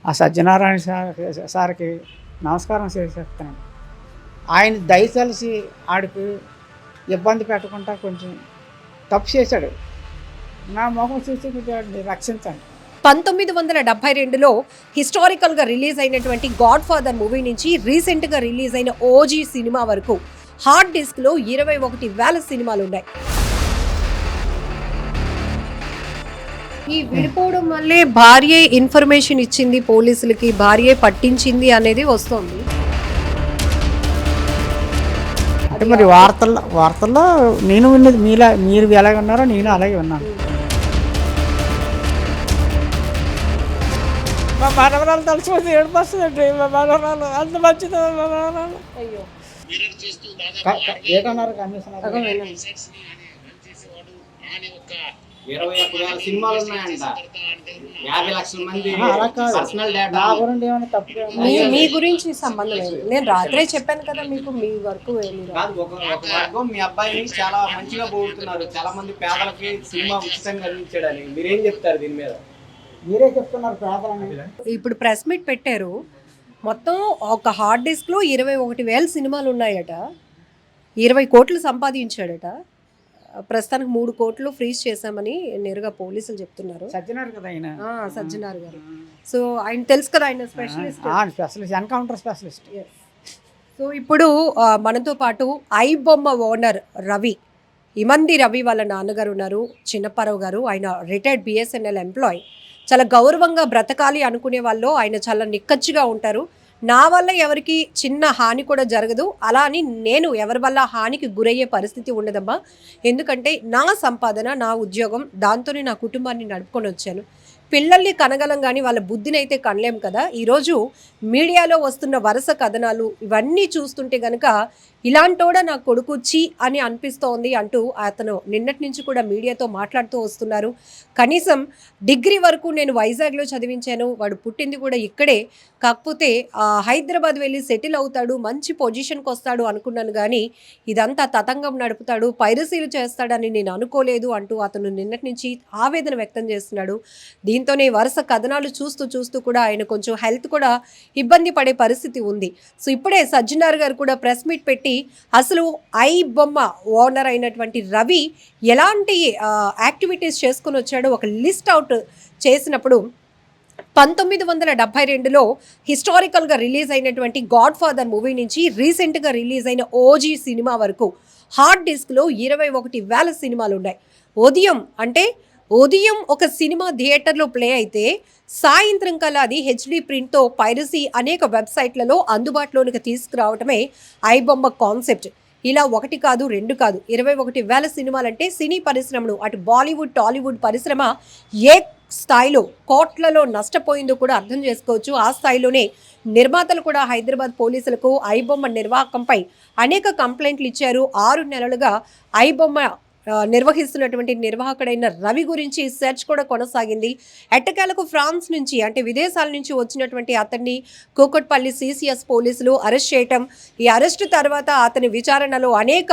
ఆ సత్యనారాయణ సార్కి నమస్కారం చేసేస్తాను. ఆయన దయతలిసి ఆడికి ఇబ్బంది పెట్టకుండా కొంచెం తప్పు చేశాడు. నా మొహం చూసి వాడిని రక్షించండి. 1972లో హిస్టారికల్గా రిలీజ్ అయినటువంటి గాడ్ ఫాదర్ మూవీ నుంచి రీసెంట్గా రిలీజ్ అయిన ఓజీ సినిమా వరకు హార్డ్ డిస్క్లో 21,000 సినిమాలు ఉన్నాయి. ఈ విడిపోవడం వల్లే భార్యే ఇన్ఫర్మేషన్ ఇచ్చింది పోలీసులకి, భార్యే పట్టించింది అనేది వస్తుంది. అంటే మరి వార్తల్లో నేను విన్నది మీరు ఎలాగ ఉన్నారో నేను అలాగే ఉన్నాను. మా మనవరాలు తలుచుకుంటే ఏడుపస్తుందండి. మా మనవరాలు అంత మంచిది. మా మనవరాలు ఏటన్నారు కమిషనర్ 21,000 సినిమాలు ఉన్నాయంట. 50 లక్షల మంది పర్సనల్ డేటా. మీ గురించి సంబంధం లేదు. నేను రాత్రే చెప్పాను కదా మీకు, మీ వరకు ఒక వర్గం మీ అబ్బాయిని చాలా మంచిగా పోగొడుతున్నారు. చాలా మంది పేదలకి సినిమా ఉచితంగా అందించాడని మీరేం చెప్తారు దీని మీద? మీరే చెప్తున్నారు పేదలని. ఇప్పుడు ప్రెస్ మీట్ పెట్టారు. మొత్తం ఒక హార్డ్ డిస్క్లో 21,000 సినిమాలు ఉన్నాయట. 20 కోట్లు సంపాదించాడట. ప్రస్తుతానికి 3 కోట్లు ఫ్రీజ్ చేశామని నేరుగా పోలీసులు చెప్తున్నారు. సజ్జనార్ కదా ఆయన, సజ్జనార్ గారు. సో ఆయన తెలుసు కదా, ఆయన స్పెషలిస్ట్, ఎన్కౌంటర్ స్పెషలిస్ట్. సో ఇప్పుడు మనతో పాటు ఐ బొమ్మ ఓనర్ రవి, ఇమంది రవి వాళ్ళ నాన్నగారు ఉన్నారు, చిన్నప్పారావు గారు. ఆయన రిటైర్డ్ BSNL ఎంప్లాయ్. చాలా గౌరవంగా బ్రతకాలి అనుకునే వాళ్ళు ఆయన చాలా నిక్కచ్చిగా ఉంటారు. నా వల్ల ఎవరికి చిన్న హాని కూడా జరగదు, అలా అని నేను ఎవరి వల్ల హానికి గురయ్యే పరిస్థితి ఉండదమ్మా. ఎందుకంటే నా సంపాదన, నా ఉద్యోగం, దాంతోనే నా కుటుంబాన్ని నడుపుకొని వచ్చాను. పిల్లల్ని కనగలం కానీ వాళ్ళ బుద్ధిని అయితే కనలేం కదా. ఈరోజు మీడియాలో వస్తున్న వరుస కథనాలు ఇవన్నీ చూస్తుంటే కనుక ఇలాంటోడా నా కొడుకు చి అని అనిపిస్తోంది అంటూ అతను నిన్నటి నుంచి కూడా మీడియాతో మాట్లాడుతూ వస్తున్నారు. కనీసం డిగ్రీ వరకు నేను వైజాగ్లో చదివించాను, వాడు పుట్టింది కూడా ఇక్కడే, కాకపోతే హైదరాబాద్ వెళ్ళి సెటిల్ అవుతాడు, మంచి పొజిషన్కి వస్తాడు అనుకున్నాను, కానీ ఇదంతా తతంగం నడుపుతాడు, పైరసీలు చేస్తాడని నేను అనుకోలేదు అంటూ అతను నిన్నటి నుంచి ఆవేదన వ్యక్తం చేస్తున్నాడు. దీంతోనే వరుస కథనాలు చూస్తూ కూడా ఆయన కొంచెం హెల్త్ కూడా ఇబ్బంది పడే పరిస్థితి ఉంది. సో ఇప్పుడే సజ్జనార్ గారు కూడా ప్రెస్ మీట్ పెట్టి అసలు ఐ బొమ్మ ఓనర్ అయినటువంటి రవి ఎలాంటి యాక్టివిటీస్ చేసుకుని వచ్చాడో ఒక లిస్ట్ అవుట్ చేసినప్పుడు 1972లో హిస్టారికల్గా రిలీజ్ అయినటువంటి గాడ్ ఫాదర్ మూవీ నుంచి రీసెంట్గా రిలీజ్ అయిన ఓజీ సినిమా వరకు హార్డ్ డిస్క్లో 21,000 సినిమాలు ఉన్నాయి. ఉదయం ఒక సినిమా థియేటర్లో ప్లే అయితే సాయంత్రం కల్లా అది HD ప్రింట్తో పైరసీ అనేక వెబ్సైట్లలో అందుబాటులోనికి తీసుకురావటమే ఐబొమ్మ కాన్సెప్ట్. ఇలా 1 కాదు 2 కాదు 21,000 సినిమాలంటే సినీ పరిశ్రమను, అటు బాలీవుడ్ టాలీవుడ్ పరిశ్రమ ఏ స్థాయిలో కోట్లలో నష్టపోయిందో కూడా అర్థం చేసుకోవచ్చు. ఆ స్థాయిలోనే నిర్మాతలు కూడా హైదరాబాద్ పోలీసులకు ఐబొమ్మ నిర్వాహకంపై అనేక కంప్లైంట్లు ఇచ్చారు. 6 నెలలుగా ఐబొమ్మ నిర్వహిస్తున్నటువంటి నిర్వాహకుడైన రవి గురించి సెర్చ్ కూడా కొనసాగింది. ఎట్టకేలకు ఫ్రాన్స్ నుంచి, అంటే విదేశాల నుంచి వచ్చినటువంటి అతన్ని కూకట్పల్లి CCS పోలీసులు అరెస్ట్ చేయటం, ఈ అరెస్ట్ తర్వాత అతని విచారణలో అనేక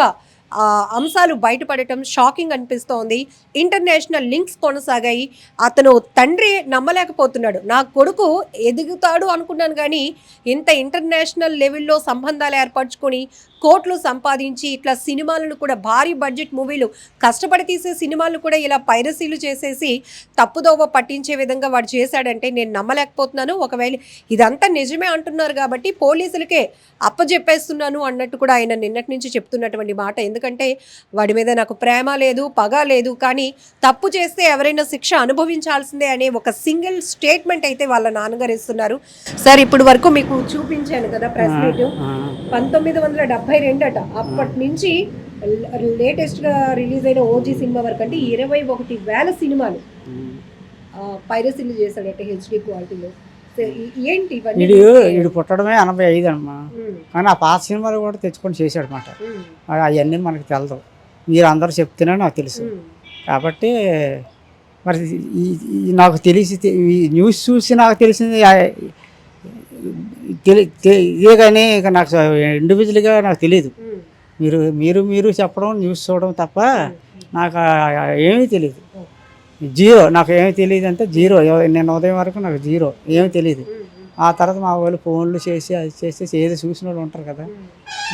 అంశాలు బయటపడటం షాకింగ్ అనిపిస్తోంది. ఇంటర్నేషనల్ లింక్స్ కొనసాగాయి. అతను తండ్రి నమ్మలేకపోతున్నాడు, నా కొడుకు ఎదుగుతాడు అనుకున్నాను, కానీ ఇంత ఇంటర్నేషనల్ లెవెల్లో సంబంధాలు ఏర్పరచుకొని కోట్లు సంపాదించి ఇట్లా సినిమాలను కూడా, భారీ బడ్జెట్ మూవీలు, కష్టపడి తీసే సినిమాలను కూడా ఇలా పైరసీలు చేసేసి తప్పుదోవ పట్టించే విధంగా వాడు చేశాడంటే నేను నమ్మలేకపోతున్నాను. ఒకవేళ ఇదంతా నిజమే అంటున్నారు కాబట్టి పోలీసులకే అప్పజెప్పేస్తున్నాను అన్నట్టు కూడా ఆయన నిన్నటి నుంచి చెప్తున్నటువంటి మాట. ఎందుకంటే వాడి మీద నాకు ప్రేమ లేదు, పగ లేదు, కానీ తప్పు చేస్తే ఎవరైనా శిక్ష అనుభవించాల్సిందే అనే ఒక సింగిల్ స్టేట్మెంట్ అయితే వాళ్ళ నాన్నగారు ఇస్తున్నారు. సార్ ఇప్పుడు వరకు మీకు చూపించాను కదా ప్రెస్ మీట్, 1972 అట. అప్పటి నుంచి లేటెస్ట్గా రిలీజ్ అయిన ఓజీ సినిమా వరకు అంటే 21,000 సినిమాలు పైరసీలు చేశాడట HD క్వాలిటీలో. ఏంటి వీడు పుట్టడమే 85 అమ్మా, కానీ ఆ పాత సినిమాలు కూడా తెచ్చుకొని చేశాడు అనమాట. అవన్నీ మనకు తెలదు, మీరు అందరూ చెప్తేనే నాకు తెలుసు. కాబట్టి మరి నాకు తెలిసి న్యూస్ చూసి నాకు తెలిసింది ఇదే, కానీ ఇక నాకు ఇండివిజువల్గా నాకు తెలియదు. మీరు చెప్పడం, న్యూస్ చూడడం తప్ప నాకు ఏమీ తెలియదు. జీరో, నాకు ఏమీ తెలియదు అంటే జీరో. నేను ఉదయం వరకు నాకు జీరో, ఏమీ తెలియదు. ఆ తర్వాత మా వాళ్ళు ఫోన్లు చేసి అది చేసేసి ఏదో చూసిన వాళ్ళు ఉంటారు కదా,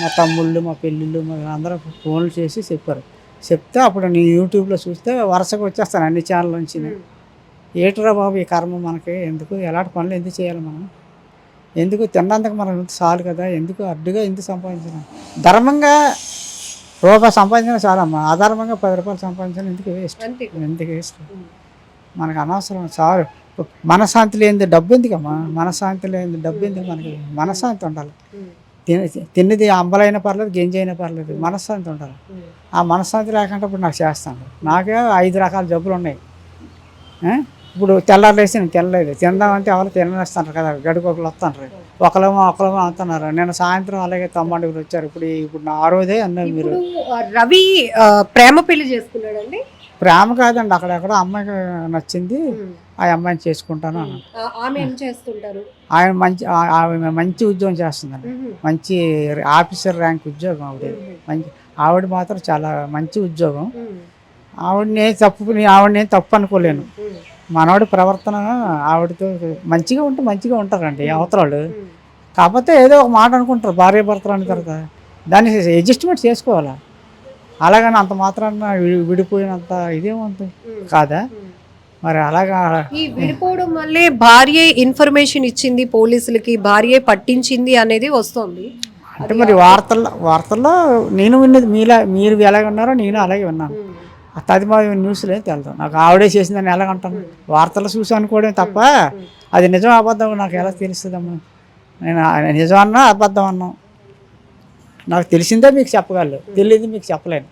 మా తమ్ముళ్ళు మా పెళ్ళిళ్ళు మా అందరూ ఫోన్లు చేసి చెప్పారు. చెప్తే అప్పుడు నేను యూట్యూబ్లో చూస్తే వరుసగా వచ్చేస్తాను అన్ని ఛానల్ నుంచి. ఏటురా బాబు ఈ కర్మ మనకి, ఎందుకు ఎలాంటి పనులు ఎందుకు చేయాలి మనం, ఎందుకు తిన్నందుకు మనం ఇంత చాలు కదా, ఎందుకు అడ్డుగా ఎందుకు సంపాదించడం, ధర్మంగా రూపాయి సంపాదించిన చాలమ్మా, అధర్మంగా 10 రూపాయలు సంపాదించడం ఎందుకు వేస్ట్, ఎందుకు వేస్ట్, మనకు అనవసరం చాలు. మనశ్శాంతి లేనిది డబ్బు ఎందుకమ్మా, మనశ్శాంతి లేనిది డబ్బు ఎందుకు, మనకి మనశ్శాంతి ఉండాలి. తిన్నది అంబలైనా పర్లేదు గింజ అయినా పర్లేదు, మనశ్శాంతి ఉండాలి. ఆ మనశ్శాంతి లేకుండా ఇప్పుడు నాకు చేస్తాను. నాకే 5 రకాల జబ్బులు ఉన్నాయి. ఇప్పుడు తెల్లారులేసి నేను తినలేదు, తిందామంటే ఎవరు తినేస్తున్నారు కదా, గడికొకరు వస్తున్నారు, ఒకలేమో అంటున్నారు. నేను సాయంత్రం అలాగే తమ్ముడు వచ్చారు. ఇప్పుడు నా రోజే అన్నారు మీరు. రవి ప్రేమ పెళ్లి చేసుకున్నాడండి. ప్రేమ కాదండి, అక్కడెక్కడో అమ్మాయికి నచ్చింది, ఆ అమ్మాయిని చేసుకుంటాను అన్నాను. ఆమె ఏం చేస్తుంటారు? ఆమె మంచి ఉద్యోగం చేస్తుందండి, మంచి ఆఫీసర్ ర్యాంక్ ఉద్యోగం ఆవిడ. ఆవిడ మాత్రం చాలా మంచి ఉద్యోగం. ఆవిడని తప్పు అనుకోలేను. మనవాడి ప్రవర్తన ఆవిడతో మంచిగా ఉంటే మంచిగా ఉంటారండి అవతలాళ్ళు. కాకపోతే ఏదో ఒక మాట అనుకుంటారు భార్య భర్తలు అన్న తర్వాత, దాన్ని అడ్జస్ట్మెంట్ చేసుకోవాలా. అలాగని అంత మాత్రాన విడిపోయినంత ఇదేముంది కాదా మరి. అలాగా ఈ విడిపోవడం వల్లే భార్య ఇన్ఫర్మేషన్ ఇచ్చింది పోలీసులకి, భార్య పట్టించింది అనేది వస్తుంది. అంటే మరి వార్తల్లో నేను విన్నది మీరు ఎలాగన్నారో నేను అలాగే విన్నాను. అది మా న్యూస్లో ఏం తెలుదు నాకు, ఆవిడే చేసిందని ఎలాగంటాను, వార్తలు చూసి అనుకోవడం తప్ప అది నిజం అబద్ధం నాకు ఎలా తెలుస్తుందమ్మా. నేను నిజం అన్నా అబద్ధం అన్నా నాకు తెలిసిందే మీకు చెప్పగలను, తెలియదు మీకు చెప్పలేను.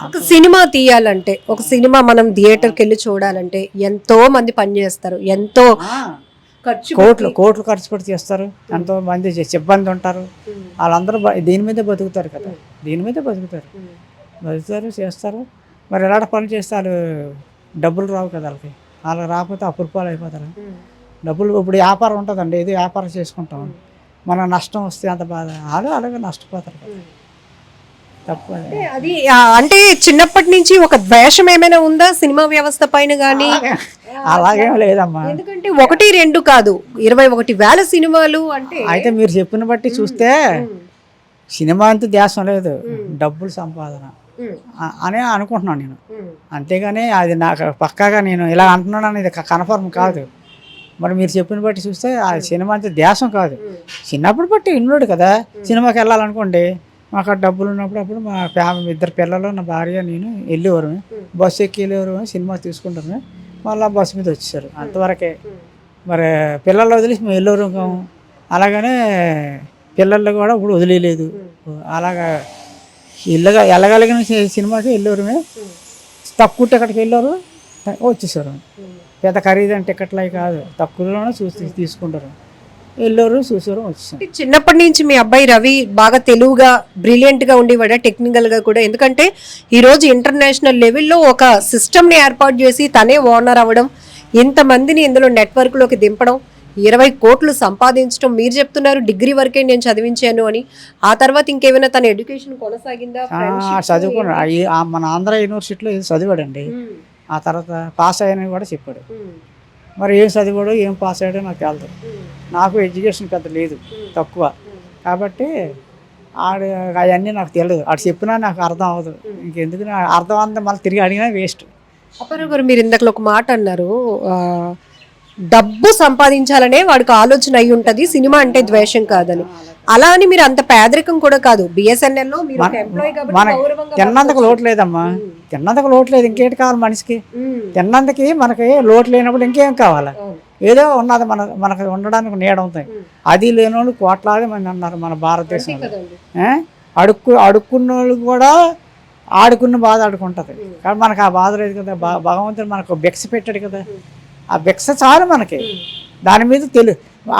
ఒక సినిమా తీయాలంటే, ఒక సినిమా మనం థియేటర్కి వెళ్ళి చూడాలంటే ఎంతో మంది పనిచేస్తారు, ఎంతో కోట్లు ఖర్చు పెట్టి చేస్తారు, ఎంతో మంది సిబ్బంది ఉంటారు, వాళ్ళందరూ దీని మీదే బతుకుతారు కదా, దీని మీదే బతుకుతారు చేస్తారు. మరి ఎలాంటి పనులు చేస్తే వాళ్ళు డబ్బులు రావు కదా, వాళ్ళకి రాకపోతే అపురూపాలు అయిపోతారు డబ్బులు. ఇప్పుడు వ్యాపారం ఉంటుందండి, ఏదో వ్యాపారం చేసుకుంటాం, మన నష్టం వస్తే అంత బాధ, వాళ్ళు అలాగే నష్టపోతారు కదా, తప్పు అది. అంటే చిన్నప్పటి నుంచి ఒక ద్వేషం ఏమైనా ఉందా సినిమా వ్యవస్థ పైన కానీ? అలాగేం లేదమ్మా, ఎందుకంటే 1, 2 కాదు 21,000 సినిమాలు. అంటే అయితే మీరు చెప్పిన బట్టి చూస్తే సినిమా అంతా ధ్యాసం లేదు, డబ్బులు సంపాదన అని అనుకుంటున్నాను నేను. అంతేగాని అది నాకు పక్కాగా నేను ఇలా అంటున్నాను ఇది కన్ఫర్మ్ కాదు. మరి మీరు చెప్పిన బట్టి చూస్తే ఆ సినిమా అంతా ధ్యాసం కాదు. చిన్నప్పుడు బట్టి ఇన్నాడు కదా, సినిమాకి వెళ్ళాలనుకోండి మాకు డబ్బులు ఉన్నప్పుడు అప్పుడు మా ఫ్యామిలీ 2 పిల్లలు నా భార్య నేను వెళ్ళేవారు, బస్సు ఎక్కి వెళ్ళేవారు, సినిమా తీసుకుంటారు, మళ్ళీ బస్సు మీద వచ్చేసారు అంతవరకే. మరి పిల్లలు వదిలేసి మేము వెళ్ళేవారు. అలాగనే పిల్లలు కూడా ఇప్పుడు వదిలేదు. అలాగా వెళ్ళగలిగిన సినిమాకి వెళ్ళేవారు, తక్కువ టికెట్కి వెళ్ళారు వచ్చేసారు. పెద్ద ఖరీదైన టికెట్లు అవి కాదు, తక్కువలోనే తీసుకుంటారు, వెళ్ళారు చూసారు వచ్చేసారు. చిన్నప్పటి నుంచి మీ అబ్బాయి రవి బాగా తెలుగుగా బ్రిలియంట్గా ఉండేవాడా, టెక్నికల్గా కూడా? ఎందుకంటే ఈరోజు ఇంటర్నేషనల్ లెవెల్లో ఒక సిస్టమ్ని ఏర్పాటు చేసి తనే ఓనర్ అవ్వడం, ఇంతమందిని ఇందులో నెట్వర్క్లోకి దింపడం, 20 కోట్లు సంపాదించడం. మీరు చెప్తున్నారు డిగ్రీ వరకే నేను చదివించాను అని, ఆ తర్వాత ఇంకేమైనా తన ఎడ్యుకేషన్ కొనసాగిందా? చదువుకున్నాడు, మన ఆంధ్ర యూనివర్సిటీలో చదివాడండి. ఆ తర్వాత పాస్ అయ్యానని కూడా చెప్పాడు. మరి ఏం చదివాడో ఏం పాస్ అయ్యాడో నాకు వెళ్తాడు. నాకు ఎడ్యుకేషన్ పెద్ద లేదు, తక్కువ. కాబట్టి అవన్నీ నాకు తెలియదు, అటు చెప్పినా నాకు అర్థం అవ్వదు. ఇంకెందుకు అర్థం అంతా మళ్ళీ తిరిగి అడిగినా వేస్ట్. అప్పారావు గారు, మీరు ఇందాక ఒక మాట అన్నారు, డబ్బు సంపాదించాలనే వాడికి ఆలోచన అయి ఉంటది, సినిమా అంటే ద్వేషం కాదని. అలా అని మీరు అంత పేదరికం కూడా కాదు. BSNL లో మీరు తిన్నందుకు లోటు లేదమ్మా, తిన్నందుకు లోటు లేదు, ఇంకేంటి కావాలి మనిషికి? తిన్నందుకి మనకి లోటు లేనప్పుడు ఇంకేం కావాలి? ఏదో ఉన్నది మనకు ఉండడానికి నీడ ఉంటుంది. అది లేని వాళ్ళు కోట్లాది మంది ఉన్నారు మన భారతదేశంలో. అడుక్కున్న వాళ్ళు కూడా ఆడుకున్న బాధ ఆడుకుంటుంది, కానీ మనకు ఆ బాధ లేదు కదా. భగవంతుడు మనకు భిక్ష పెట్టాడు కదా, ఆ భిక్ష చాలు మనకి. దాని మీద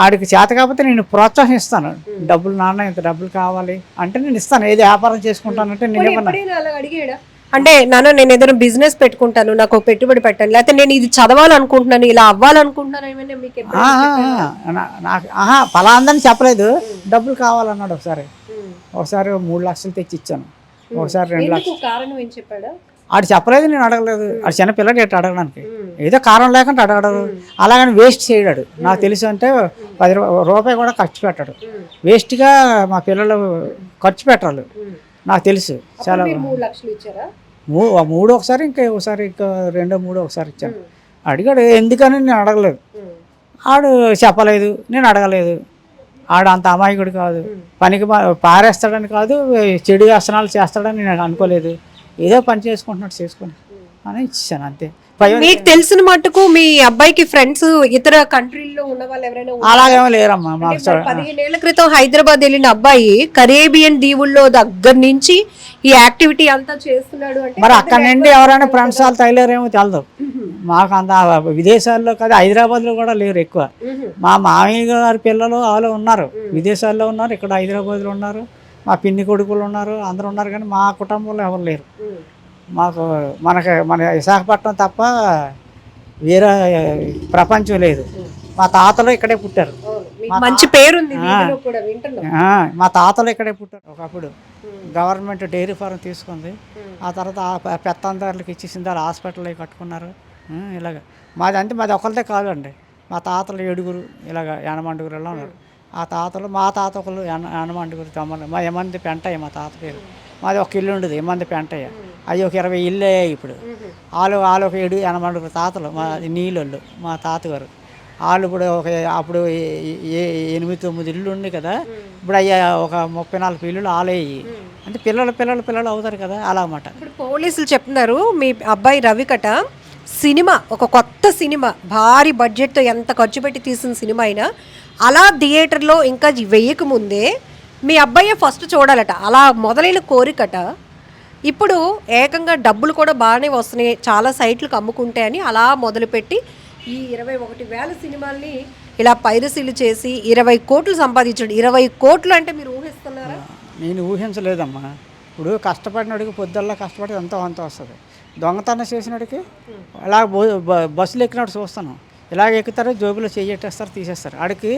ఆడికి చేత కాకపోతే నేను ప్రోత్సహిస్తాను, డబ్బులు నాన్న ఇంత డబ్బులు కావాలి అంటే నేను ఇస్తాను. ఏది వ్యాపారం చేసుకుంటానంటే నేను అడిగాడా అంటే నేను ఏదైనా బిజినెస్ పెట్టుకుంటాను, నాకు పెట్టుబడి పెట్టాను, లేకపోతే నేను ఇది చదవాలనుకుంటున్నాను, ఇలా అవ్వాలనుకుంటున్నాను, నాకు ఫలాందని చెప్పలేదు, డబ్బులు కావాలన్నాడు. ఒకసారి 3 లక్షలు తెచ్చి ఇచ్చాను, ఒకసారి 2 లక్షలు. కారణం ఏం చెప్పాడా? ఆడు చెప్పలేదు, నేను అడగలేదు. ఆడు చిన్న పిల్లడు ఎట్టు అడగడానికి, ఏదో కారణం లేకుండా అడగడు. అలాగని వేస్ట్ చేయడాడు. నాకు తెలుసు అంటే 10 రూపాయి కూడా ఖర్చు పెట్టాడు. వేస్ట్గా మా పిల్లలు ఖర్చు పెట్టాలి, నాకు తెలుసు. చాలా 3 లక్షలు ఇచ్చారా? 3 ఒకసారి, ఇంకా ఒకసారి, ఇంకా 2, 3 ఒకసారి ఇచ్చాను. అడిగాడు, ఎందుకని నేను అడగలేదు. ఆడు చెప్పలేదు, నేను అడగలేదు. ఆడు అంత అమాయకుడు కాదు, పనికి పారేస్తాడని కాదు, చెడు వ్యసనాలు చేస్తాడని నేను అనుకోలేదు. ఏదో పని చేసుకుంటున్నాడు, చేసుకుని అని ఇచ్చాను అంతే. మీకు తెలిసిన మట్టుకు మీ అబ్బాయికి ఫ్రెండ్స్ ఇతర కంట్రీల్లో ఉన్న వాళ్ళు ఎవరైనా అలాగేమో లేరమ్మా. మాకు 15 ఏళ్ల క్రితం హైదరాబాద్ వెళ్ళిన అబ్బాయి కరేబియన్ దీవుల్లో దగ్గర నుంచి ఈ యాక్టివిటీ అంతా చేస్తున్నాడు అంటే మరి అక్కడ నుండి ఎవరైనా ఫ్రెండ్స్ వాళ్ళు తగిలేరేమో తెలదు. మాకు అంత విదేశాల్లో కాదు, హైదరాబాద్లో కూడా లేరు ఎక్కువ. మా మామయ్య గారి పిల్లలు వాళ్ళు ఉన్నారు, విదేశాల్లో ఉన్నారు, ఇక్కడ హైదరాబాద్లో ఉన్నారు, మా పిన్ని కొడుకులు ఉన్నారు, అందరూ ఉన్నారు. కానీ మా కుటుంబంలో ఎవరు లేరు. మాకు మన విశాఖపట్నం తప్ప వేరే ప్రపంచం లేదు. మా తాతలు ఇక్కడే పుట్టారు, మంచి పేరుంది వీధిలో కూడా వింటున్నాం. మా తాతలు ఇక్కడే పుట్టారు. ఒకప్పుడు గవర్నమెంట్ డైరీ ఫారం తీసుకుంది, ఆ తర్వాత పెత్తందారులకు ఇచ్చేసింది, వాళ్ళు హాస్పిటల్ కట్టుకున్నారు. ఇలాగ మాది ఒకరిదే కాదండి. మా తాతలు 7 ఇలాగ యనమండుగురు ఇలా ఉన్నారు. ఆ తాతలు, మా తాతకులు యనమండుగురు తమ్ముళ్ళు. మా ఏమంది పెంటయ్య మా తాత పేరు. మాది ఒక ఇల్లు ఉండదు, ఏమంది పెంటయ్య. అవి ఒక 20 ఇల్లు అయ్యాయి ఇప్పుడు. వాళ్ళు ఒక 7 యనమండుగురు తాతలు, మా నీళ్ళు మా తాతగారు. వాళ్ళు ఇప్పుడు అప్పుడు 8-9 ఇల్లు ఉంది కదా, ఇప్పుడు అయ్యా ఒక 34 ఇల్లులు ఆలయ్యి. అంటే పిల్లలు అవుతారు కదా, అలా అన్నమాట. ఇప్పుడు పోలీసులు చెప్తున్నారు మీ అబ్బాయి రవికట సినిమా, ఒక కొత్త సినిమా, భారీ బడ్జెట్తో ఎంత ఖర్చు పెట్టి తీసిన సినిమా అయినా అలా థియేటర్లో ఇంకా వేయకముందే మీ అబ్బాయి ఫస్ట్ చూడాలట. అలా మొదలైన కోరికట ఇప్పుడు ఏకంగా డబ్బులు కూడా బాగానే వస్తున్నాయి, చాలా సైట్లకు అమ్ముకుంటే అని అలా మొదలుపెట్టి ఈ 21,000 సినిమాల్ని ఇలా పైరసీలు చేసి 20 కోట్లు సంపాదించాడు. 20 కోట్లు అంటే మీరు ఊహిస్తున్నారా? నేను ఊహించలేదమ్మా. ఇప్పుడు కష్టపడినడికి పొద్దుల్లా కష్టపడి ఎంతో అంత వస్తుంది. దొంగతనం చేసినడికి అలా బస్సులు ఎక్కినట్టు చూస్తాను, ఇలాగ ఎక్కుతారు, జోబులో చెయ్యట్టేస్తారు, తీసేస్తారు. ఆడికి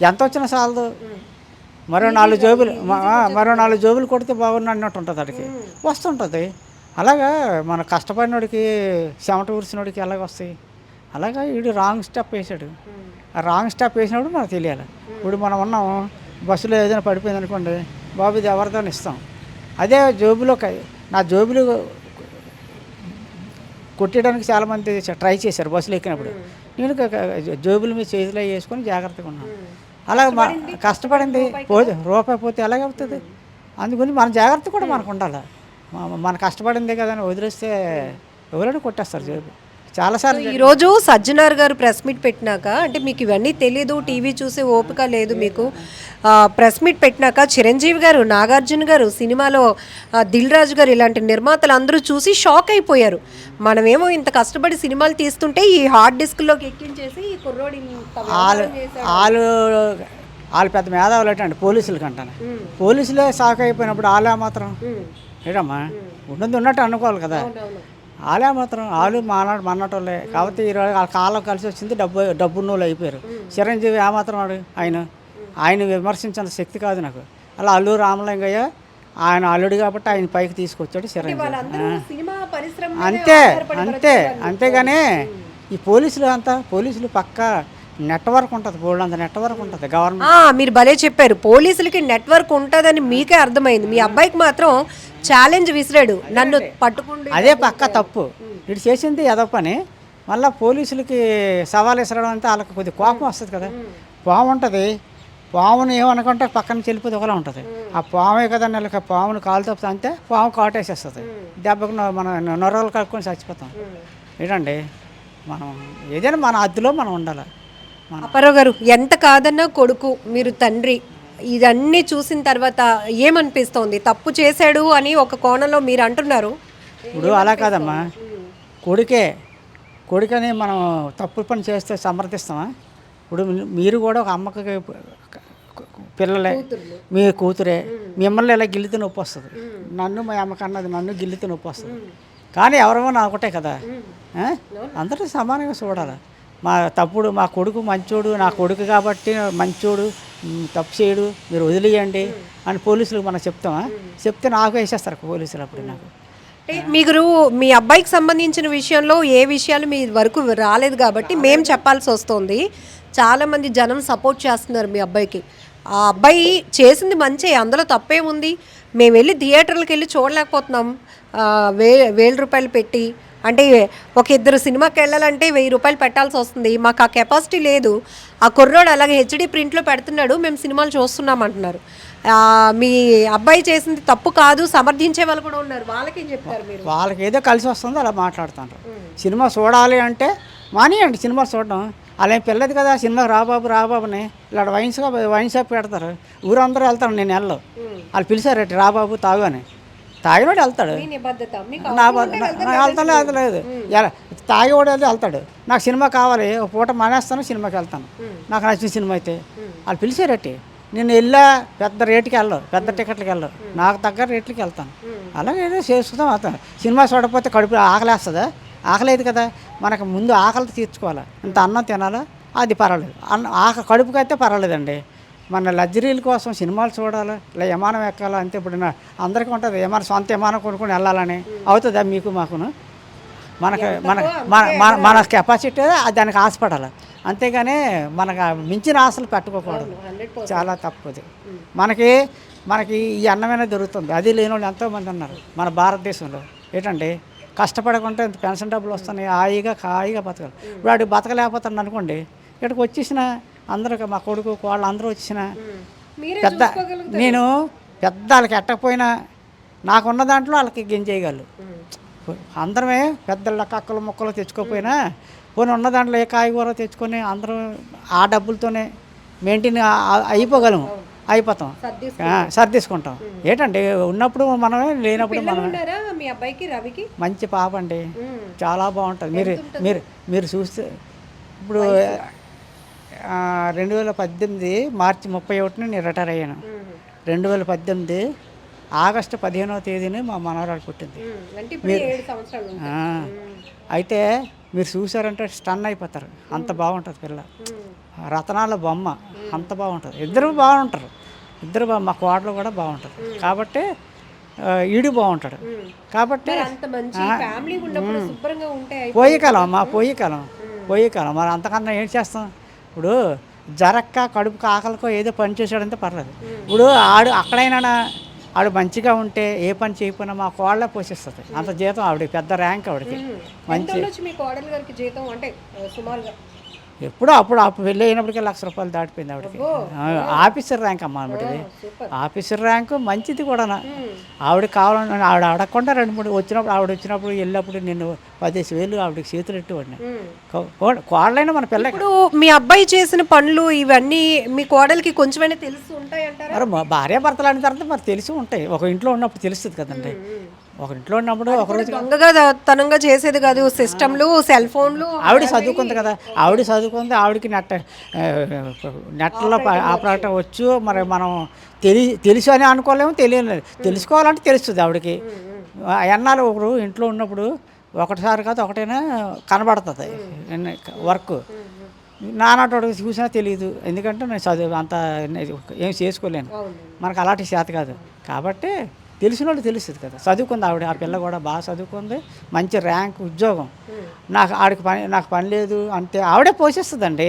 ఎంత వచ్చినా చాలదు, మరో 4 జోబులు కొడితే బాగుంది అన్నట్టు ఉంటుంది. ఆడికి వస్తుంటుంది. అలాగా మన కష్టపడినోడికి, చెమట ఊరిసినోడికి ఎలాగ వస్తాయి. అలాగా వీడు రాంగ్ స్టెప్ వేసాడు. ఆ రాంగ్ స్టెప్ వేసినప్పుడు మనకు తెలియాలి. ఇప్పుడు మనం ఉన్నాం, బస్సులో ఏదైనా పడిపోయింది అనుకోండి, బాబు ఇది ఎవరితో ఇస్తాం. అదే జోబులో నా జోబులు కొట్టడానికి చాలామంది ట్రై చేశారు బస్సులు ఎక్కినప్పుడు. నేను జోబుల మీద చేతిలో వేసుకొని జాగ్రత్తగా ఉన్నాను. అలాగే కష్టపడింది రూపాయి పోతే ఎలాగ అవుతుంది. అందుకని మన జాగ్రత్త కూడా మనకు ఉండాలి. మన కష్టపడిందే కదా అని వదిలేస్తే ఎవరైనా కొట్టేస్తారు జోబు. చాలాసార్లు ఈరోజు సజ్జనార్ గారు ప్రెస్ మీట్ పెట్టినాక, అంటే మీకు ఇవన్నీ తెలీదు, టీవీ చూసే ఓపిక లేదు మీకు, ప్రెస్ మీట్ పెట్టినాక చిరంజీవి గారు, నాగార్జున గారు, సినిమాలో దిల్ రాజు గారు, ఇలాంటి నిర్మాతలు అందరూ చూసి షాక్ అయిపోయారు. మనమేమో ఇంత కష్టపడి సినిమాలు తీస్తుంటే ఈ హార్డ్ డిస్క్లోకి ఎక్కించేసి ఈ కుర్రోడి వాళ్ళు పెద్ద మేధావులు అండి పోలీసులకి అంటాను. పోలీసులే షాక్ అయిపోయినప్పుడు వాళ్ళే మాత్రం ఏడమ్మా ఉన్నట్టు అనుకోవాలి కదా. వాళ్ళే మాత్రం వాళ్ళు మన్నటోళ్ళే. కాబట్టి ఈరోజు వాళ్ళ కాలం కలిసి వచ్చింది, డబ్బున్నోళ్ళు అయిపోయారు. చిరంజీవి ఏమాత్రం ఆయన విమర్శించిన శక్తి కాదు నాకు. అలా అల్లు రామలింగయ్య ఆయన అల్లుడు కాబట్టి ఆయన పైకి తీసుకొచ్చాడు చిరంజీవి. అంతేగాని ఈ పోలీసులు పక్కా నెట్వర్క్ ఉంటుంది, బోల్డ్ నెట్వర్క్ ఉంటుంది గవర్నమెంట్. మీరు భలే చెప్పారు, పోలీసులకి నెట్వర్క్ ఉంటుందని మీకే అర్థమైంది. మీ అబ్బాయికి మాత్రం ఛాలెంజ్ విసిరాడు, నన్ను పట్టుకుంటే. అదే పక్క తప్పు. ఇటు చేసింది ఏదో పని, మళ్ళీ పోలీసులకి సవాల్ విసరడం అంటే వాళ్ళకి కొద్దిగా కోపం వస్తుంది కదా. పాము ఉంటుంది, పాముని ఏమనుకుంటే పక్కన చెల్లిపోతే ఒకలా ఉంటుంది. ఆ పామే కదా నెలకి పాముని కాలు తప్పుతా అంతే, పాము కాటేసేస్తుంది. దెబ్బకు మనం నొరగలు కలుపుకొని చచ్చిపోతాం. ఏంటండి, మనం ఏదైనా మన అద్దులో మనం ఉండాలి. అప్పారావు గారు, ఎంత కాదన్నా కొడుకు, మీరు తండ్రి, ఇదన్నీ చూసిన తర్వాత ఏమనిపిస్తోంది? తప్పు చేశాడు అని ఒక కోణంలో మీరు అంటున్నారు. ఇప్పుడు అలా కాదమ్మా, కొడుకని మనం తప్పు పని చేస్తే సమర్థిస్తామా? ఇప్పుడు మీరు కూడా ఒక అమ్మకి పిల్లలే, మీ కూతురే, మిమ్మల్ని ఇలా గిల్లితే నొప్పి వస్తుంది. నన్ను మా అమ్మకి అన్నది నన్ను గిల్లితే నొప్పి వస్తుంది. కానీ ఎవరో నా ఒకటే కదా, అందరూ సమానంగా చూడాలి. మా కొడుకు మంచోడు, నా కొడుకు కాబట్టి మంచోడు, తప్పు చేయడు, మీరు వదిలేయండి అని పోలీసులకు మనం చెప్తామా? చెప్తే నాకు వేసేస్తారు పోలీసులు. అప్పుడు నాకు అంటే మీరు మీ అబ్బాయికి సంబంధించిన విషయంలో ఏ విషయాలు మీ వరకు రాలేదు కాబట్టి మేము చెప్పాల్సి వస్తుంది. చాలామంది జనం సపోర్ట్ చేస్తున్నారు మీ అబ్బాయికి. ఆ అబ్బాయి చేసింది మంచి, అందులో తప్పేముంది. మేము వెళ్ళి థియేటర్లకు వెళ్ళి చూడలేకపోతున్నాం. ఆ, వేల రూపాయలు పెట్టి, అంటే ఒక ఇద్దరు సినిమాకి వెళ్ళాలంటే 1000 రూపాయలు పెట్టాల్సి వస్తుంది. మాకు ఆ కెపాసిటీ లేదు. ఆ కుర్రోడు అలాగే హెచ్డి ప్రింట్లో పెడుతున్నాడు, మేము సినిమాలు చూస్తున్నాం అంటున్నారు. మీ అబ్బాయి చేసింది తప్పు కాదు, సమర్థించే వాళ్ళు కూడా ఉన్నారు. వాళ్ళకేం చెప్తారు మీరు? వాళ్ళకి ఏదో కలిసి వస్తుందో అలా మాట్లాడుతారు. సినిమా చూడాలి అంటే మానేయండి సినిమా చూడడం. అలా ఏం పిల్లది కదా సినిమాకి రాబాబుని ఇలా వైన్ షాప్ పెడతారు. ఊరందరూ వెళ్తారు, నేను వెళ్ళను. వాళ్ళు పిలిచారట రాబాబు తాగు అని. తాగినోడు వెళ్తాడు, వెళ్తలేదు. తాగేవాడు అయితే వెళ్తాడు. నాకు సినిమా కావాలి, ఒక పూట మానేస్తాను, సినిమాకి వెళ్తాను నాకు నచ్చిన సినిమా అయితే. వాళ్ళు పిలిచారట్టి, నేను వెళ్ళా పెద్ద రేటుకి వెళ్ళవు, పెద్ద టికెట్లకి వెళ్ళవు, నాకు తగ్గ రేట్లకి వెళ్తాను. అలాగే ఏదో చేసుకుందాం అవుతాను. సినిమా చూడకపోతే కడుపు ఆకలేస్తుందా? ఆకలేదు కదా, మనకు ముందు ఆకలి తీర్చుకోవాలి. ఇంత అన్నం తినాలా, అది పర్వాలేదు. కడుపుకి అయితే పర్వాలేదండి. మన లగ్జరీల కోసం సినిమాలు చూడాలి, ఇలా విమానం ఎక్కాలి అంతే. ఇప్పుడు అందరికీ ఉంటుంది విమానం, సొంత విమానం కొనుక్కొని వెళ్ళాలని. అవుతుందా మీకు మాకును? మన కెపాసిటీ దానికి ఆశపడాలి, అంతేగాని మనకు మించిన ఆశలు పెట్టుకోకూడదు. చాలా తప్పుది. మనకి ఈ అన్నమైనా దొరుకుతుంది, అది లేని వాళ్ళు ఎంతోమంది ఉన్నారు మన భారతదేశంలో. ఏంటంటే కష్టపడకుంటే ఇంత పెన్షన్ డబ్బులు వస్తున్నాయి, హాయిగా బతకాలి. ఇప్పుడు వాడికి బతకలేకపోతాను అనుకోండి, ఇక్కడికి వచ్చేసిన అందరూ మా కొడుకు వాళ్ళు అందరూ వచ్చిన నేను పెద్ద వాళ్ళకి ఎట్టకపోయినా నాకున్న దాంట్లో వాళ్ళకి గింజేయగలరు. అందరమే పెద్దల కక్కలు మొక్కలు తెచ్చుకోకపోయినా పోనీ ఉన్న దాంట్లో ఏ కాయగూర తెచ్చుకొని అందరం ఆ డబ్బులతోనే మెయింటైన్ అయిపోతాం, సర్దేసుకుంటాం. ఏంటంటే ఉన్నప్పుడు మనమే, లేనప్పుడు మనమే. మంచి పాప అండి, చాలా బాగుంటుంది. మీరు చూస్తే ఇప్పుడు 2018 మార్చి 31 నేను రిటైర్ అయ్యాను. 2018 ఆగస్టు 15వ తేదీని మా మనవరాలు పుట్టింది. అయితే మీరు చూసారంటే స్టన్ అయిపోతారు, అంత బాగుంటుంది పిల్ల. రతనాల బొమ్మ, అంత బాగుంటుంది. ఇద్దరు బాగుంటారు, మా కోడలు కూడా బాగుంటుంది. కాబట్టి ఈడు బాగుంటాడు. కాబట్టి పోయే కాలం మరి అంతకన్నా ఏం చేస్తాం. ఇప్పుడు జరక్క కడుపుకు ఆకలికో ఏదో పని చేసాడంటే పర్లేదు. ఇప్పుడు అక్కడైనా ఆడు మంచిగా ఉంటే ఏ పని చేయకపోయినా మా కోళ్ళే పోషిస్తుంది. అంత జీతం ఆవిడ, పెద్ద ర్యాంక్ ఆవిడకి. మంచి ఎప్పుడో అప్పుడు పెళ్ళి అయినప్పటికీ ₹1,00,000 దాటిపోయింది ఆవిడకి. ఆఫీసర్ ర్యాంక్ అమ్మ ఆవిడది. ఆఫీసర్ ర్యాంకు మంచిది కూడా. ఆవిడకి కావాలని ఆవిడ అడగకుండా 2-3 వచ్చినప్పుడు వెళ్ళినప్పుడు నేను 10,000 ఆవిడకి చేతులు ఎట్టువాడిని. కోడలైనా మన పిల్ల. ఇప్పుడు మీ అబ్బాయి చేసిన పనులు ఇవన్నీ మీ కోడలికి కొంచెమైనా తెలుసు ఉంటాయంటారా? మరి భార్యాభర్తలు అన్న తర్వాత మరి తెలిసి ఉంటాయి. ఒక ఇంట్లో ఉన్నప్పుడు తెలుస్తుంది కదండి. ఒక ఇంట్లో ఉన్నప్పుడు ఒకరోజు తనంగా చేసేది కాదు, సిస్టమ్లు, సెల్ ఫోన్లు. ఆవిడ చదువుకుంది కదా, ఆవిడకి నెట్లో ఆపరేటర్ వచ్చు. మరి మనం తెలుసు అని అనుకోలేము, తెలియలేదు. తెలుసుకోవాలంటే తెలుస్తుంది ఆవిడకి. ఎన్నాళ్ళు ఒకరు ఇంట్లో ఉన్నప్పుడు ఒకటిసారి కాదు ఒకటైనా కనబడుతుంది వర్క్. నానాటోడికి చూసినా తెలియదు, ఎందుకంటే నేను చదువు అంత ఏం చేసుకోలేను, మనకు అలాంటి చేత కాదు. కాబట్టి తెలిసిన వాళ్ళు తెలుస్తుంది కదా. చదువుకుంది ఆవిడ, ఆ పిల్ల కూడా బాగా చదువుకుంది, మంచి ర్యాంక్, ఉద్యోగం. నాకు పని లేదు అంటే ఆవిడే పోషిస్తుందండి.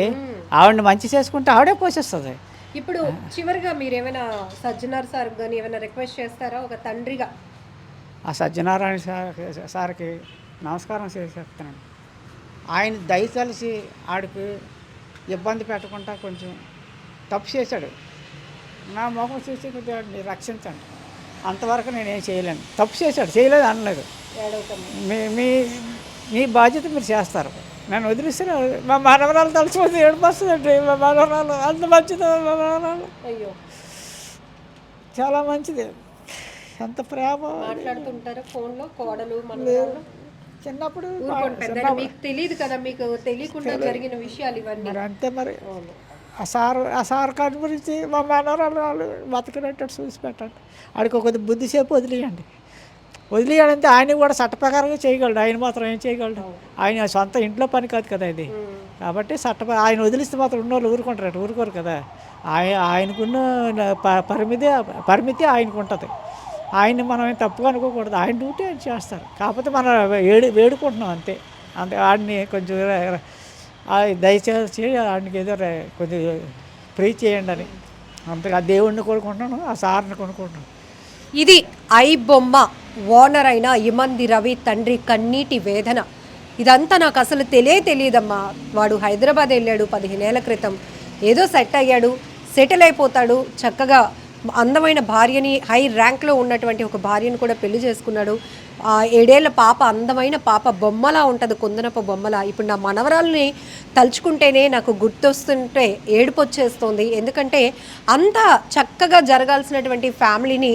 ఆవిడని మంచి చేసుకుంటే ఆవిడే పోషిస్తుంది. ఇప్పుడు చివరిగా మీరు ఏమైనా సజ్జనార్ సార్ కానీ ఏమైనా రిక్వెస్ట్ చేస్తారా ఒక తండ్రిగా? ఆ సత్యనారాయణ సార్కి నమస్కారం చెప్తానండి. ఆయన దయతలిసి ఆడికి ఇబ్బంది పెట్టకుండా కొంచెం తప్పు చేశాడు. నా మొహం చూసి కొద్దిగా రక్షించండి, అంతవరకు నేనేం చేయలేను. తప్పు చేశాడు, చేయలేదు అనలేదు. మీ బాధ్యత మీరు చేస్తారు. నన్ను వదిలిస్తే మా మనవరాలు తలుచుకుంది ఏడుపు వస్తుందండి. మా మనవరాలు అంత మంచిది, మా మనవరాలు అయ్యో చాలా మంచిది, ఎంత ప్రేమ. మాట్లాడుతుంటారు ఫోన్లో కోడలు చిన్నప్పుడు. మీకు తెలియదు కదా, మీకు తెలియకుండా జరిగిన విషయాలు ఇవన్నీ. మరి అంతే. మరి ఆ సార్ కాడి గురించి మా మనవరాలు బతికినట్టు చూసి పెట్టండి. ఆడికి ఒక బుద్ధిసేపు వదిలేయాలంటే ఆయన కూడా చట్ట ప్రకారంగా చేయగలడు. ఆయన మాత్రం ఏం చేయగలడు? ఆయన సొంత ఇంట్లో పని కాదు కదా ఇది. కాబట్టి ఆయన వదిలిస్తే మాత్రం ఉన్నోళ్ళు ఊరుకోరు కదా. ఆయనకున్న పరిమితి ఆయనకు ఉంటుంది. ఆయన్ని మనం ఏం తప్పుగా అనుకోకూడదు, ఆయన డ్యూటీ ఆయన చేస్తారు. కాకపోతే మనం వేడుకుంటున్నాం అంతే. అంతే ఆడిని కొంచెం దయచేసి ఆడికి ఏదో కొంచెం ప్రే చేయండి అని అంతగా దేవుడిని కోరుకుంటున్నాను, ఆ సార్ని కొనుక్కుంటున్నాను. ఇది ఐ బొమ్మ ఓనర్ అయిన ఇమంది రవి తండ్రి కన్నీటి వేదన. ఇదంతా నాకు అసలు తెలియదమ్మా. వాడు హైదరాబాద్ వెళ్ళాడు 15 ఏళ్ల క్రితం, ఏదో సెట్ అయ్యాడు, సెటిల్ అయిపోతాడు, చక్కగా అందమైన భార్యని, హై ర్యాంక్లో ఉన్నటువంటి ఒక భార్యను కూడా పెళ్లి చేసుకున్నాడు. 7 ఏళ్ల పాప, అందమైన పాప, బొమ్మలా ఉంటుంది, కుందనపు బొమ్మలా. ఇప్పుడు నా మనవరాల్ని తలుచుకుంటేనే నాకు గుర్తొస్తుంటే ఏడుపు వచ్చేస్తుంది. ఎందుకంటే అంత చక్కగా జరగాల్సినటువంటి ఫ్యామిలీని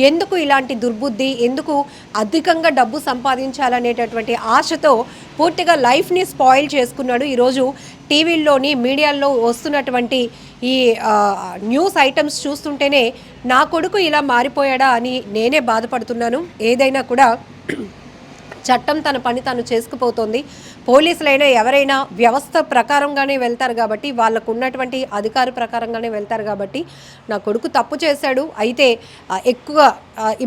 ఎందుకు ఇలాంటి దుర్బుద్ధి, ఎందుకు అధికంగా డబ్బు సంపాదించాలనేటటువంటి ఆశతో పూర్తిగా లైఫ్ని స్పాయిల్ చేసుకున్నాడు. ఈరోజు టీవీల్లోని మీడియాల్లో వస్తున్నటువంటి ఈ న్యూస్ ఐటమ్స్ చూస్తుంటేనే నా కొడుకు ఇలా మారిపోయాడా అని నేనే బాధపడుతున్నాను. ఏదైనా కూడా చట్టం తన పని తాను చేసుకుపోతుంది. పోలీసులైనా ఎవరైనా వ్యవస్థ ప్రకారంగానే వెళ్తారు కాబట్టి, వాళ్ళకు ఉన్నటువంటి అధికార ప్రకారంగానే వెళ్తారు కాబట్టి, నా కొడుకు తప్పు చేశాడు, అయితే ఎక్కువ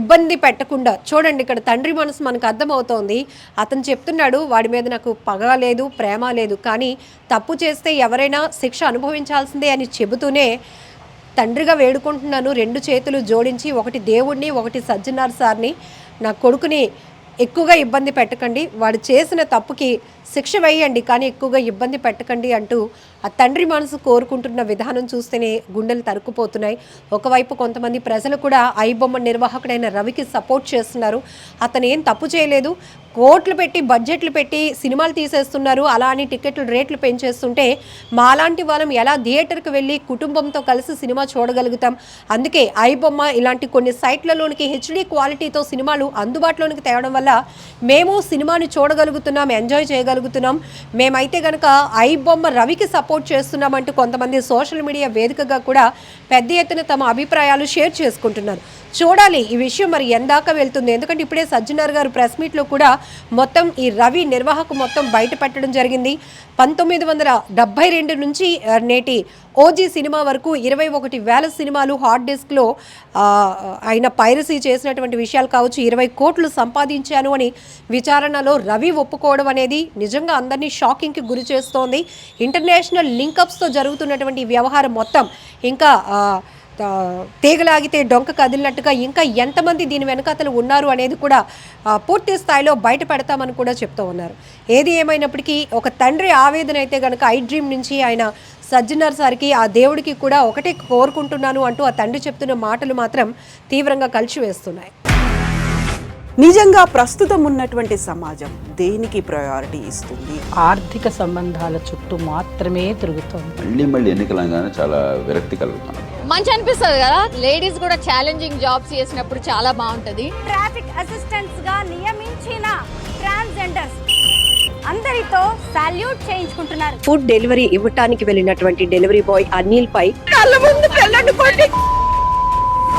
ఇబ్బంది పెట్టకుండా చూడండి. ఇక్కడ తండ్రి మనసు మనకు అర్థమవుతోంది. అతను చెప్తున్నాడు వాడి మీద నాకు పగ లేదు, ప్రేమ లేదు, కానీ తప్పు చేస్తే ఎవరైనా శిక్ష అనుభవించాల్సిందే అని చెబుతూనే తండ్రిగా వేడుకుంటున్నాను 2 చేతులు జోడించి, ఒకటి దేవుడిని, ఒకటి సజ్జనార్ సార్ని, నా కొడుకుని ఎక్కువగా ఇబ్బంది పెట్టకండి, వాడు చేసిన తప్పుకి శిక్ష వేయండి, కానీ ఎక్కువగా ఇబ్బంది పెట్టకండి అంటూ ఆ తండ్రి మనసు కోరుకుంటున్న విధానం చూస్తేనే గుండెలు తరుక్కుపోతున్నాయి. ఒకవైపు కొంతమంది ప్రజలు కూడా ఐ బొమ్మ నిర్వాహకుడైన రవికి సపోర్ట్ చేస్తున్నారు. అతను ఏం తప్పు చేయలేదు, కోట్లు పెట్టి బడ్జెట్లు పెట్టి సినిమాలు తీసేస్తున్నారు, అలా అని టికెట్లు రేట్లు పెంచేస్తుంటే మాలాంటి వాళ్ళం ఎలా థియేటర్కి వెళ్ళి కుటుంబంతో కలిసి సినిమా చూడగలుగుతాం. అందుకే ఐ బొమ్మ ఇలాంటి కొన్ని సైట్లలోనికి హెచ్డీ క్వాలిటీతో సినిమాలు అందుబాటులోనికి తేవడం వల్ల మేము సినిమాని చూడగలుగుతున్నాం, ఎంజాయ్ చేయగలుగుతున్నాం. మేమైతే కనుక ఐ బొమ్మ రవికి సపోర్ట్ చేస్తున్నామంటూ కొంతమంది సోషల్ మీడియా వేదికగా కూడా పెద్ద ఎత్తున తమ అభిప్రాయాలు షేర్ చేసుకుంటున్నారు. చూడాలి ఈ విషయం మరి ఎందాక వెళ్తుంది. ఎందుకంటే ఇప్పుడే సజ్జనార్ గారు ప్రెస్ మీట్లో కూడా మొత్తం ఈ రవి నిర్వాహకు మొత్తం బయట పెట్టడం జరిగింది. 1972 నుంచి నేటి ఓజీ సినిమా వరకు 21,000 సినిమాలు హార్డ్ డిస్క్లో ఆయన పైరసీ చేసినటువంటి విషయాలు కావచ్చు, 20 కోట్లు సంపాదించాను అని విచారణలో రవి ఒప్పుకోవడం అనేది నిజంగా అందరినీ షాకింగ్కి గురి చేస్తోంది. ఇంటర్నేషనల్ లింకప్స్తో జరుగుతున్నటువంటి వ్యవహారం మొత్తం ఇంకా తీగలాగితే డొంక కదిలినట్టుగా ఇంకా ఎంతమంది దీని వెనకాతలు ఉన్నారు అనేది కూడా పూర్తి స్థాయిలో బయట పెడతామని కూడా చెప్తూ ఉన్నారు. ఏది ఏమైనప్పటికీ ఒక తండ్రి ఆవేదన అయితే కనుక ఐ డ్రీమ్ నుంచి ఆయన సజ్జనార్ సార్కి, ఆ దేవుడికి కూడా ఒకటే కోరుకుంటున్నాను అంటూ ఆ తండ్రి చెప్తున్న మాటలు మాత్రం తీవ్రంగా కలిచివేస్తున్నాయి. నిజంగా ప్రస్తుతం ఉన్నటువంటి సమాజం దేనికి ప్రయారిటీ ఇస్తుంది? ఆర్థిక సంబంధాల చుట్టూ మాత్రమే తిరుగుతుంది. మళ్ళీ ఎన్నికలంగానే చాలా విరక్తి కలుగుతాను. మంచి అనిపిస్తుంది కదా, లేడీస్ కూడా ఛాలెంజింగ్ జాబ్స్ చేసినప్పుడు చాలా బాగుంటది. ట్రాఫిక్ అసిస్టెంట్స్ గా నియమించిన ట్రాన్స్జెండర్స్ అందరితో సాల్యూట్ చేయించుకుంటున్నారు. ఫుడ్ డెలివరీ ఇవ్వటానికి వెళ్ళినటువంటి డెలివరీ బాయ్ అనిల్ పై కళ్ళ ముందు